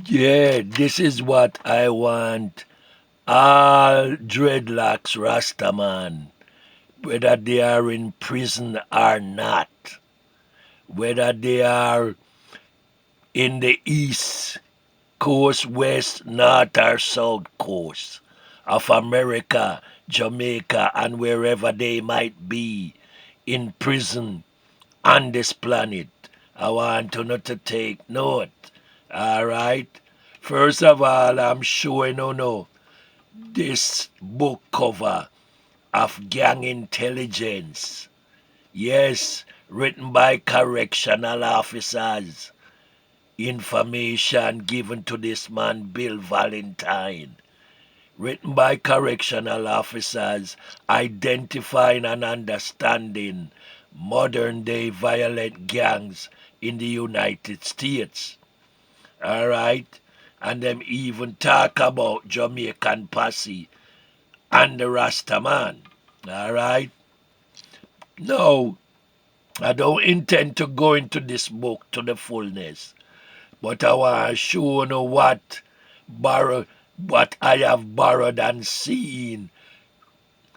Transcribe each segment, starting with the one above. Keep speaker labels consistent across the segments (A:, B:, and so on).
A: Yeah, this is what I want all dreadlocks Rastaman, whether they are in prison or not, whether they are in the east coast, west, north, or south coast of America, Jamaica, and wherever they might be in prison on this planet. I want to not to take note. All right. First of all, I'm showing no this book cover of gang intelligence. Yes, written by correctional officers. Information given to this man, Bill Valentine. Written by correctional officers identifying and understanding modern day violent gangs in the United States. All right? And them even talk about Jamaican posse and the Rastaman. All right? No, I don't intend to go into this book to the fullness, but I want to show you what I have borrowed and seen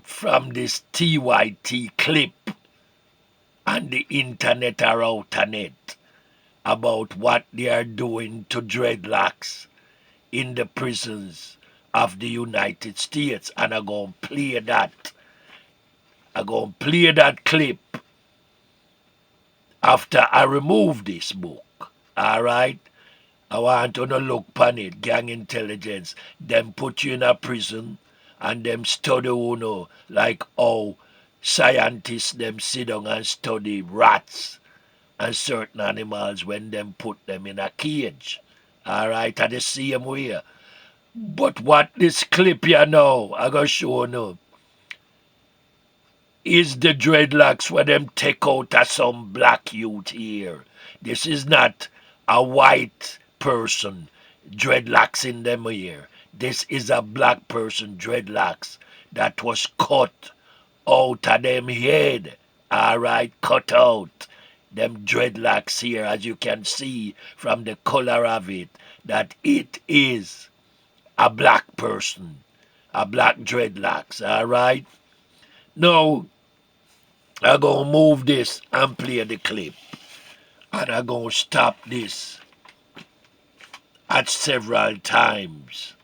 A: from this TYT clip and the internet or outernet about what they are doing to dreadlocks in the prisons of the United States. And I'm going to play that. I'm going to play that clip after I remove this book. All right? I want to no look upon it, gang intelligence. Them put you in a prison and them study like how scientists them sit down and study rats and certain animals when them put them in a cage. All right, at the same way. But what this clip you know, I gonna show you is the dreadlocks where them take out of some black youth here. This is not a white person dreadlocks in them here. This is a black person dreadlocks that was cut out of them head. Alright, cut out. Them dreadlocks here, as you can see from the color of it, that it is a black person. A black dreadlocks, alright? Now, I'm going to move this and play the clip. And I'm going to stop this at several times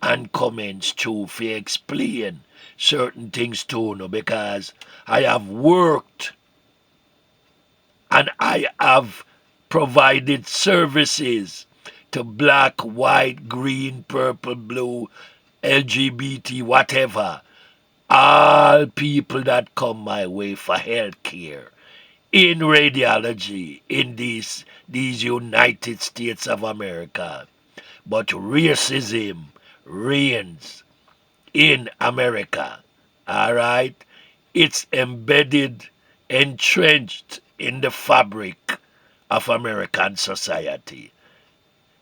A: and comments too for explain certain things too, no, because I have worked and I have provided services to black, white, green, purple, blue, LGBT, whatever. All people that come my way for health care in radiology in these United States of America. But racism reigns in America. All right? It's embedded, entrenched in the fabric of American society.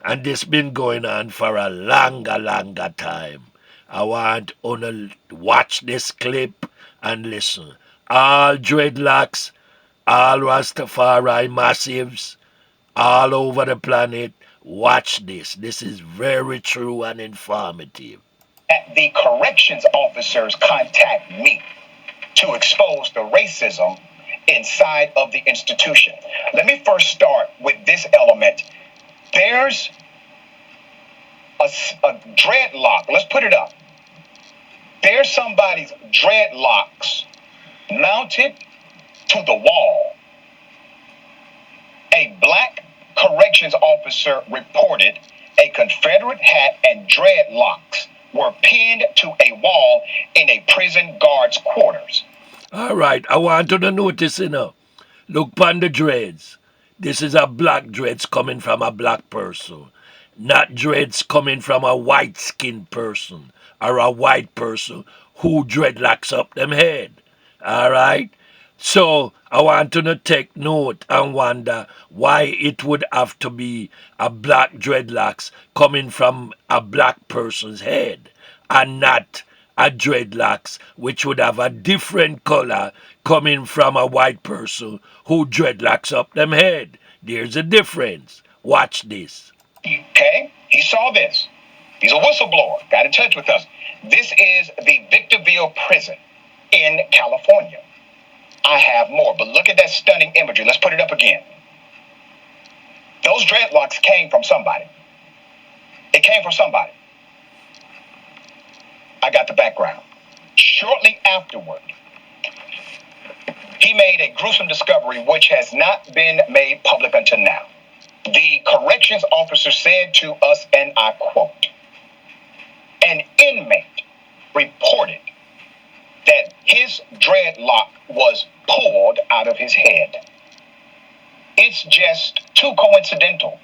A: And this been going on for a longer time. I want to watch this clip and listen. All dreadlocks, all Rastafari massives, all over the planet, watch this. This is very true and informative.
B: The corrections officers contact me to expose the racism inside of the institution. Let me first start with this element. There's a dreadlock. Let's put it up. There's somebody's dreadlocks mounted to the wall. A black corrections officer reported a Confederate hat and dreadlocks were pinned to a wall in a prison guard's quarters.
A: All right, I want you to notice, look upon the dreads. This is a black dreads coming from a black person, not dreads coming from a white skinned person or a white person who dreadlocks up them head. All right? So I want to take note and wonder why it would have to be a black dreadlocks coming from a black person's head and not a dreadlocks which would have a different color coming from a white person who dreadlocks up them head. There's a difference. Watch this.
B: Okay? He saw this. He's a whistleblower. Got in touch with us. This is the Victorville prison in California. I have more, but look at that stunning imagery. Let's put it up again. Those dreadlocks came from somebody. It came from somebody. I got the background. Shortly afterward, he made a gruesome discovery which has not been made public until now. The corrections officer said to us, and I quote, an inmate reported that his dreadlock was pulled out of his head. It's just too coincidental.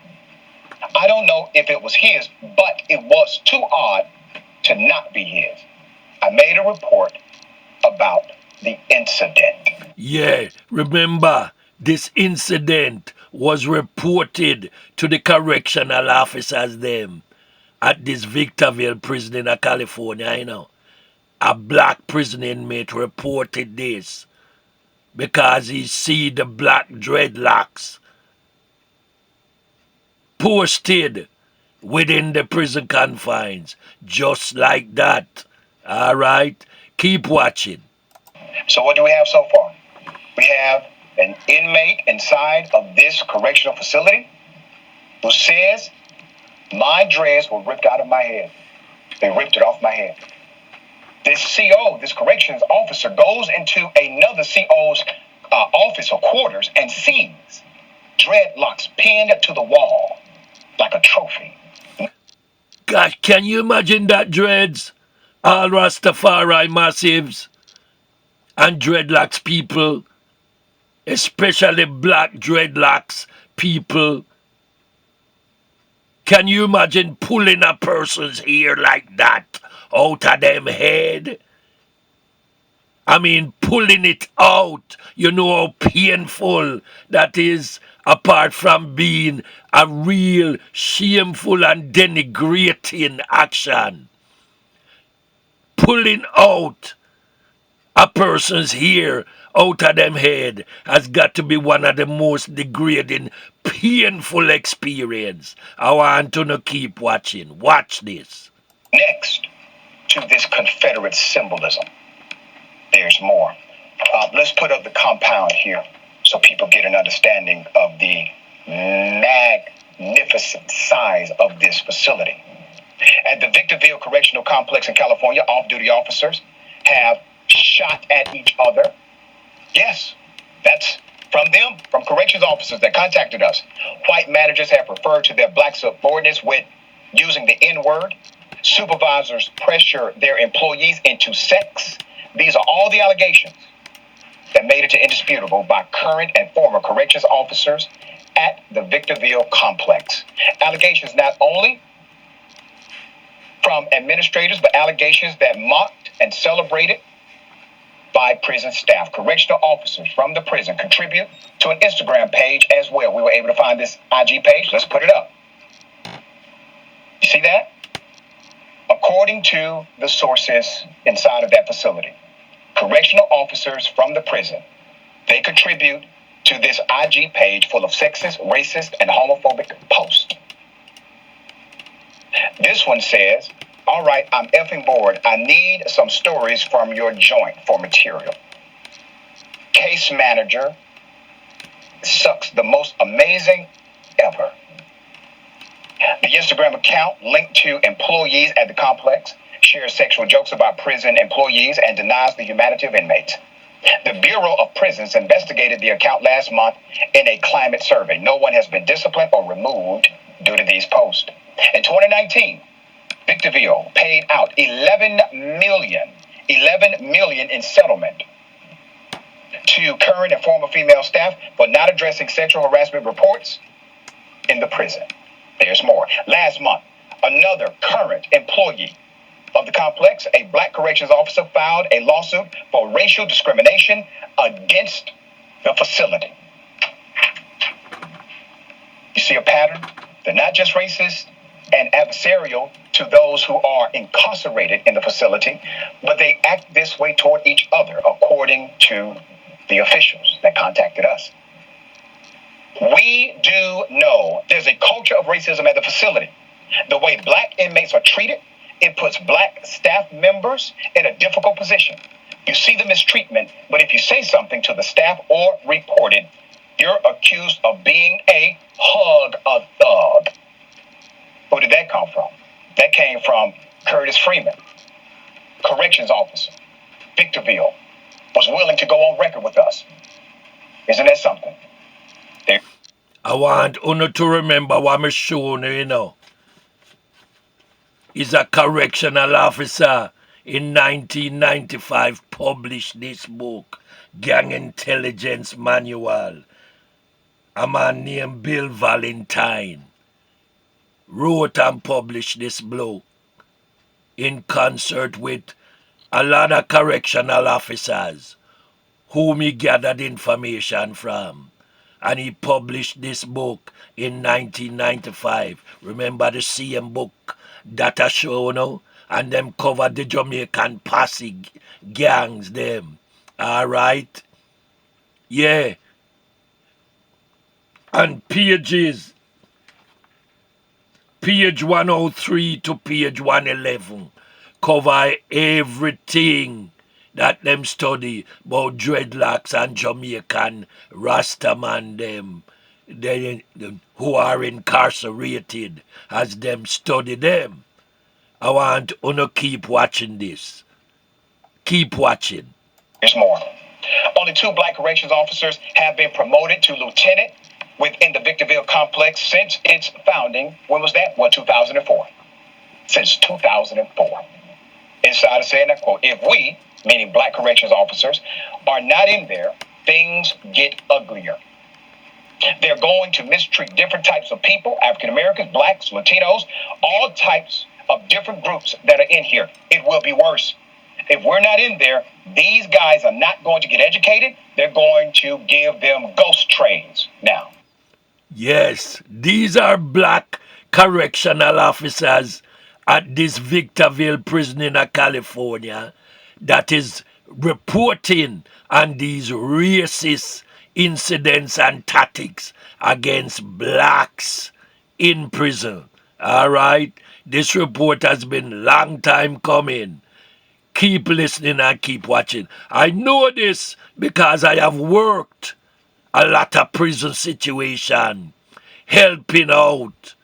B: I don't know if it was his, but it was too odd to not be his. I made a report about the incident.
A: Yeah, remember, this incident was reported to the correctional officers them at this Victorville prison in California, you know. A black prison inmate reported this because he see the black dreadlocks posted within the prison confines, just like that. All right, keep watching.
B: So what do we have so far? We have an inmate inside of this correctional facility who says, my dreads were ripped out of my head. They ripped it off my head. This CO, this corrections officer, goes into another CO's office or quarters and sees dreadlocks pinned to the wall like a trophy.
A: Gosh, can you imagine that, dreads? All Rastafari massives and dreadlocks people, especially black dreadlocks people. Can you imagine pulling a person's hair like that out of them head? I mean, pulling it out. You know how painful that is, apart from being a real shameful and denigrating action. Pulling out a person's hair out of them head has got to be one of the most degrading, painful experience. I want to keep watching. Watch this.
B: Next to this Confederate symbolism, there's more. Let's put up the compound here so people get an understanding of the magnificent size of this facility. At the Victorville Correctional Complex in California, off-duty officers have shot at each other. Yes, that's from them, from corrections officers that contacted us. White managers have referred to their black subordinates with using the N-word. Supervisors pressure their employees into sex. These are all the allegations that made it to indisputable by current and former corrections officers at the Victorville complex. Allegations not only from administrators, but allegations that mocked and celebrated by prison staff. Correctional officers from the prison contribute to an Instagram page as well. We were able to find this IG page. Let's put it up. You see that? According to the sources inside of that facility, correctional officers from the prison, they contribute to this IG page full of sexist, racist, and homophobic posts. This one says, all right, I'm effing bored. I need some stories from your joint for material. Case manager sucks, the most amazing ever. The Instagram account linked to employees at the complex shares sexual jokes about prison employees and denies the humanity of inmates. The Bureau of Prisons investigated the account last month in a climate survey. No one has been disciplined or removed due to these posts. In 2019, Victorville paid out $11 million in settlement to current and former female staff for not addressing sexual harassment reports in the prison. There's more. Last month, another current employee of the complex, a black corrections officer, filed a lawsuit for racial discrimination against the facility. You see a pattern? They're not just racist and adversarial to those who are incarcerated in the facility, but they act this way toward each other, according to the officials that contacted us. We do know there's a culture of racism at the facility. The way black inmates are treated, it puts black staff members in a difficult position. You see the mistreatment, but if you say something to the staff or report it, you're accused of being a hug a thug. Where did that come from? That came from Curtis Freeman, corrections officer, Victorville, was willing to go on record with us. Isn't that something? There.
A: I want Uno to remember what I'm showing you know. Is a correctional officer in 1995 published this book, Gang Intelligence Manual. A man named Bill Valentine wrote and published this book in concert with a lot of correctional officers whom he gathered information from. And he published this book in 1995. Remember the same book that I show now? And them covered the Jamaican posse gangs them. Alright? Yeah. And page 103 to page 111 cover everything that them study about dreadlocks and Jamaican Rastaman them, who are incarcerated as them study them. I want to keep watching this. Keep watching.
B: There's more. Only 2 black corrections officers have been promoted to lieutenant within the Victorville complex since its founding. When was that? Well, 2004. Since 2004. Insider saying that quote, if we, meaning black corrections officers, are not in there, things get uglier. They're going to mistreat different types of people, African Americans, blacks, Latinos, all types of different groups that are in here. It will be worse. If we're not in there, these guys are not going to get educated. They're going to give them ghost trains now.
A: Yes, these are black correctional officers at this Victorville prison in California that is reporting on these racist incidents and tactics against blacks in prison. All right, this report has been long time coming. Keep listening and keep watching. I know this because I have worked a lot of prison situation, helping out,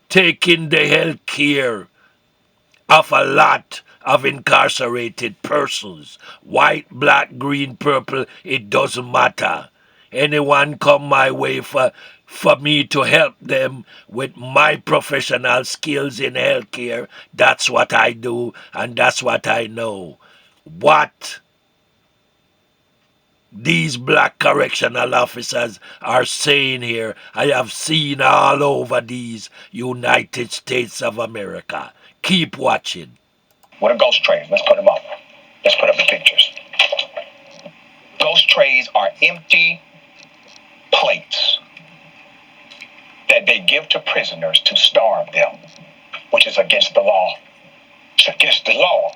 A: taking the health care of a lot of incarcerated persons. White, black, green, purple, it doesn't matter. Anyone come my way for me to help them with my professional skills in healthcare, that's what I do and that's what I know. What these black correctional officers are saying here, I have seen all over these United States of America. Keep watching.
B: What are ghost trays? Let's put them up. Let's put up the pictures. Ghost trays are empty plates that they give to prisoners to starve them, which is against the law. It's against the law.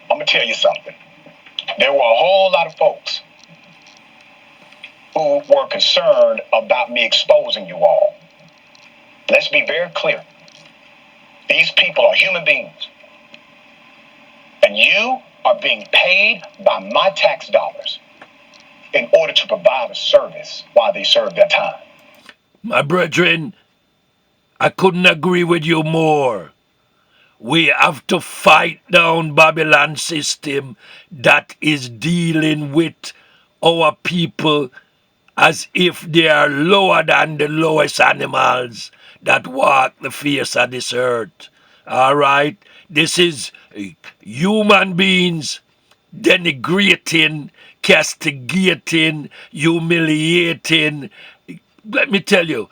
B: I'm going to tell you something. There were a whole lot of folks who were concerned about me exposing you all. Let's be very clear. These people are human beings. And you are being paid by my tax dollars in order to provide a service while they serve their time.
A: My brethren, I couldn't agree with you more. We have to fight down Babylon system that is dealing with our people as if they are lower than the lowest animals that walk the face of this earth. All right? This is human beings denigrating, castigating, humiliating. Let me tell you,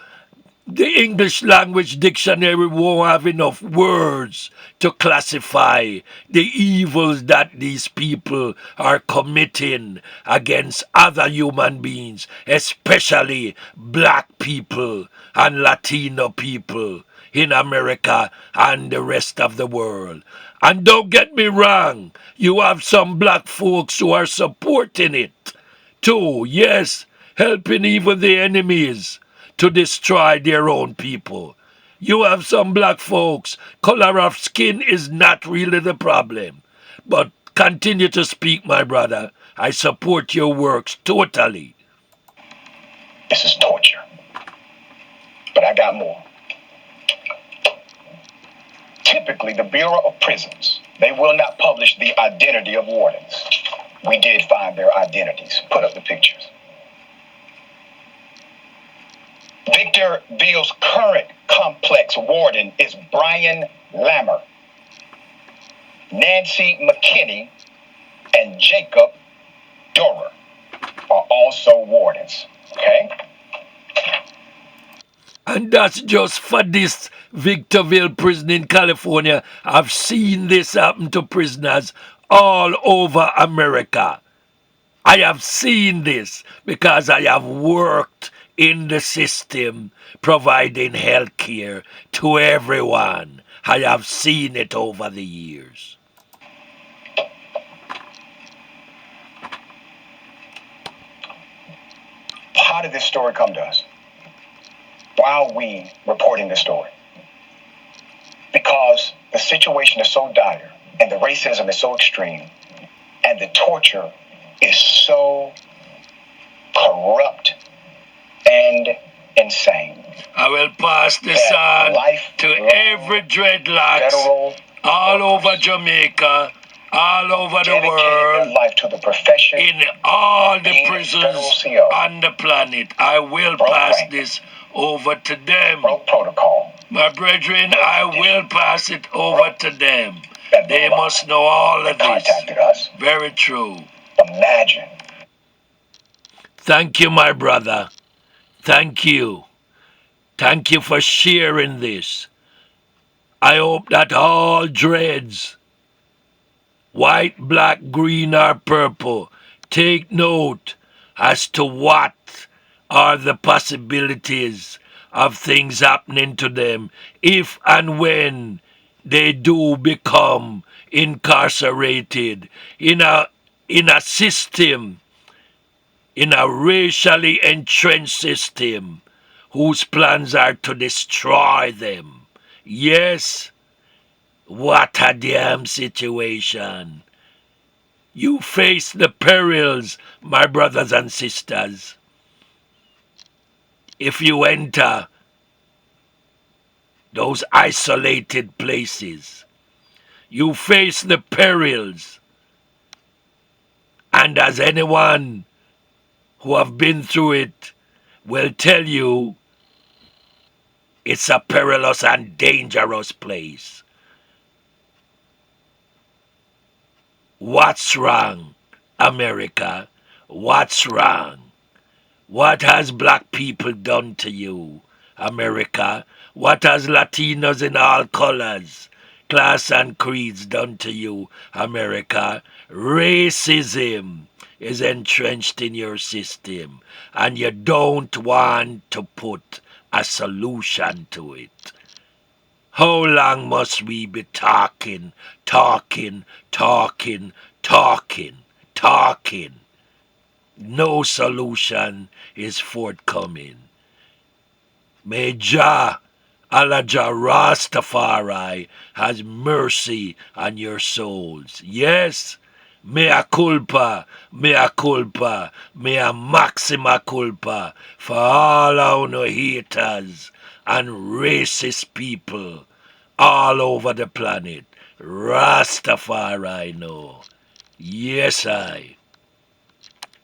A: the English language dictionary won't have enough words to classify the evils that these people are committing against other human beings, especially black people and Latino people in America and the rest of the world. And don't get me wrong, you have some black folks who are supporting it too. Yes, helping even the enemies to destroy their own people. You have some black folks, color of skin is not really the problem. But continue to speak, my brother. I support your works totally.
B: This is torture. But I got more. Typically, the Bureau of Prisons, they will not publish the identity of wardens. We did find their identities. Put up the pictures. Victorville's current complex warden is Brian Lammer. Nancy McKinney and Jacob Dorer are also wardens. Okay?
A: And that's just for this Victorville prison in California. I've seen this happen to prisoners all over America. I have seen this because I have worked in the system providing health care to everyone. I have seen it over the years.
B: How did this story come to us? Why are we reporting this story? Because the situation is so dire and the racism is so extreme and the torture is so corrupt and insane.
A: I will pass this on to every dreadlocks all over Jamaica, all over the world,
B: life to the profession,
A: in all the prisons on the planet. I will pass this over to them.
B: Protocol.
A: My brethren, I will pass it over to them. They must know all of this. Very true.
B: Imagine.
A: Thank you, my brother. Thank you. Thank you for sharing this. I hope that all dreads, white, black, green, or purple, take note as to what are the possibilities of things happening to them if and when they do become incarcerated in a system, in a racially entrenched system whose plans are to destroy them. Yes, what a damn situation. You face the perils, my brothers and sisters, if you enter those isolated places. You face the perils. And as anyone who have been through it will tell you, it's a perilous and dangerous place. What's wrong, America? What's wrong? What has black people done to you, America? What has Latinos in all colors, class and creeds done to you, America? Racism is entrenched in your system, and you don't want to put a solution to it. How long must we be talking? No solution is forthcoming. May Jah, Allah Jah Rastafari, has mercy on your souls. Yes, mea culpa, mea culpa, mea maxima culpa for all our haters and racist people all over the planet. Rastafari know. Yes, I.